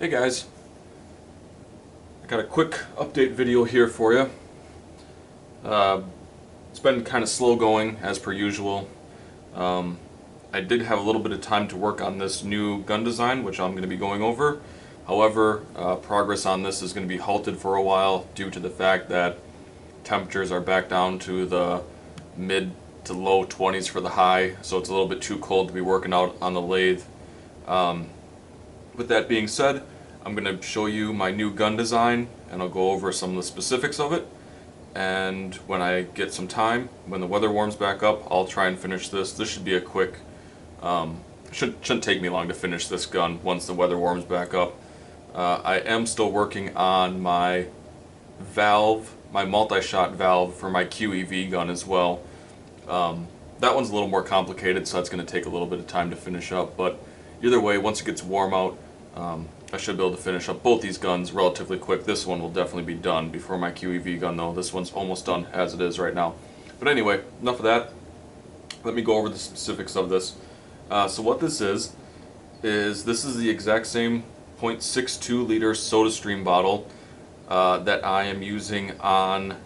Hey guys, I got a quick update video here for you. It's been kind of slow going as per usual. I did have a little bit of time to work on this new gun design, which I'm going to be going over. However, progress on this is going to be halted for a while due to the fact that temperatures are back down to the mid to low 20s for the high, so it's a little bit too cold to be working out on the lathe. With that being said, I'm going to show you my new gun design and I'll go over some of the specifics of it. And when I get some time, when the weather warms back up, I'll try and finish this. This should be a quick, shouldn't take me long to finish this gun once the weather warms back up. I am still working on my valve, my multi-shot valve for my QEV gun as well. That one's a little more complicated, so that's going to take a little bit of time to finish up, but either way, once it gets warm out, I should be able to finish up both these guns relatively quick. This one will definitely be done before my QEV gun though. This one's almost done as it is right now. But anyway, enough of that. Let me go over the specifics of this. So what this is this is the exact same 0.62 liter SodaStream bottle that I am using on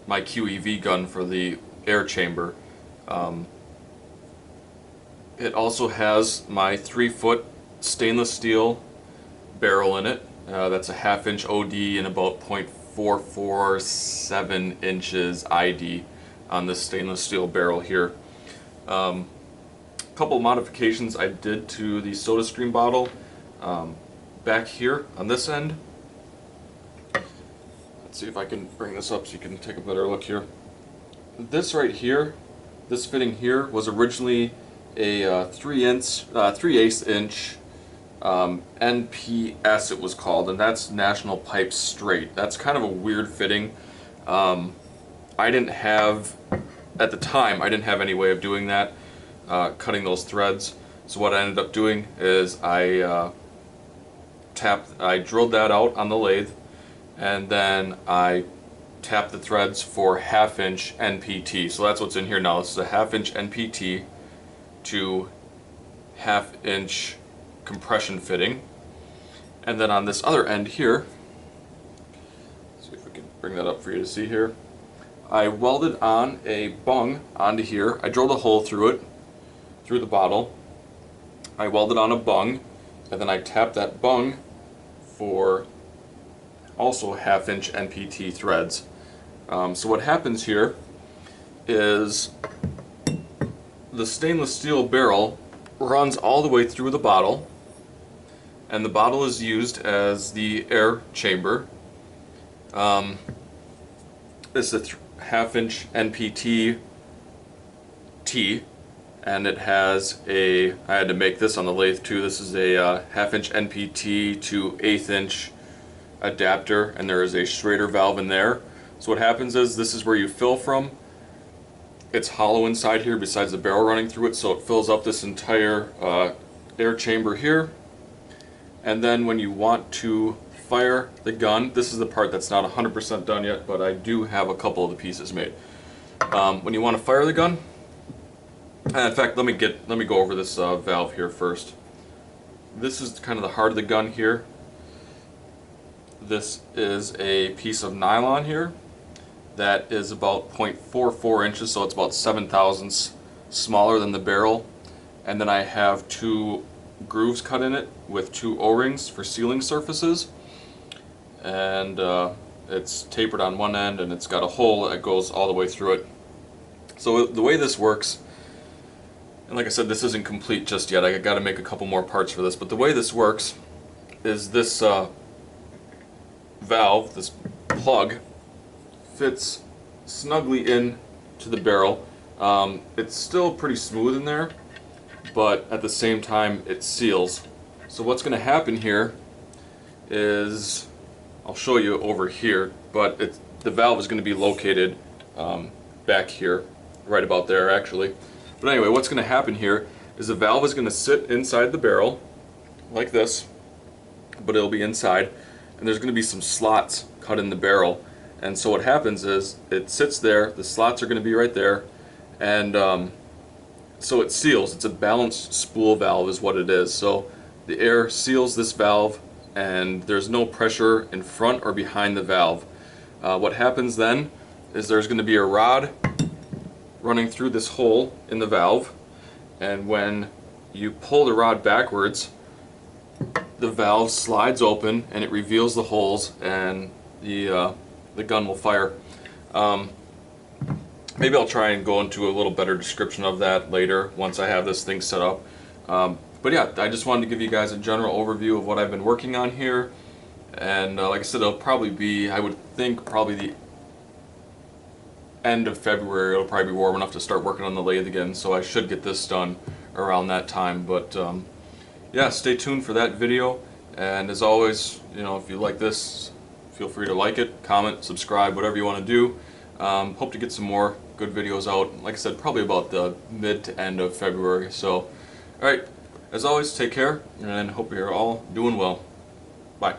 my QEV gun for the air chamber. It also has my 3-foot stainless steel barrel in it. That's a 1/2 inch OD and about 0.447 inches ID on this stainless steel barrel here. A couple of modifications I did to the SodaStream bottle. Back here on this end, let's see if I can bring this up so you can take a better look here. This right here, this fitting here was originally a 3/8 inch NPS it was called, and that's National Pipe Straight. That's kind of a weird fitting. I didn't have, at the time, I didn't have any way of doing that, cutting those threads. So what I ended up doing is I drilled that out on the lathe, and then I tapped the threads for 1/2 inch NPT. So that's what's in here now. This is a 1/2 inch NPT to 1/2 inch compression fitting. And then on this other end here, let's see if we can bring that up for you to see here, I welded on a bung onto here. I drilled a hole through it, through the bottle. I welded on a bung, and then I tapped that bung for also 1/2 inch NPT threads. So what happens here is the stainless steel barrel runs all the way through the bottle, and the bottle is used as the air chamber. This is a 1/2 inch NPT T, and it has a, I had to make this on the lathe too, this is a 1/2 inch NPT to 1/8 inch adapter, and there is a Schrader valve in there. So what happens is, this is where you fill from. It's hollow inside here besides the barrel running through it, so it fills up this entire air chamber here. And then when you want to fire the gun, this is the part that's not 100% done yet, but I do have a couple of the pieces made. When you want to fire the gun, and in fact, let me go over this valve here first. This is kind of the heart of the gun here. This is a piece of nylon here that is about 0.44 inches, so it's about 7/1000ths smaller than the barrel. And then I have 2 grooves cut in it with 2 O-rings for sealing surfaces. And it's tapered on one end, and it's got a hole that goes all the way through it. So the way this works, and like I said, this isn't complete just yet. I got to make a couple more parts for this, but the way this works is this valve, this plug, fits snugly in to the barrel. It's still pretty smooth in there, but at the same time it seals. So what's going to happen here is, I'll show you over here, but the valve is going to be located back here, right about there actually. But anyway, what's going to happen here is the valve is going to sit inside the barrel like this, but it'll be inside, and there's going to be some slots cut in the barrel. And so what happens is, it sits there, the slots are going to be right there, and so it seals. It's a balanced spool valve is what it is. So the air seals this valve and there's no pressure in front or behind the valve. What happens then is there's going to be a rod running through this hole in the valve, and when you pull the rod backwards, the valve slides open and it reveals the holes, and the gun will fire. Maybe I'll try and go into a little better description of that later once I have this thing set up. But yeah, I just wanted to give you guys a general overview of what I've been working on here. And like I said, it'll probably be, I would think, probably the end of February. It'll probably be warm enough to start working on the lathe again, so I should get this done around that time. But yeah, stay tuned for that video. And as always, if you like this, feel free to like it, comment, subscribe, whatever you want to do. Hope to get some more good videos out, like I said, probably about the mid to end of February. So, alright, as always, take care, and hope you're all doing well. Bye.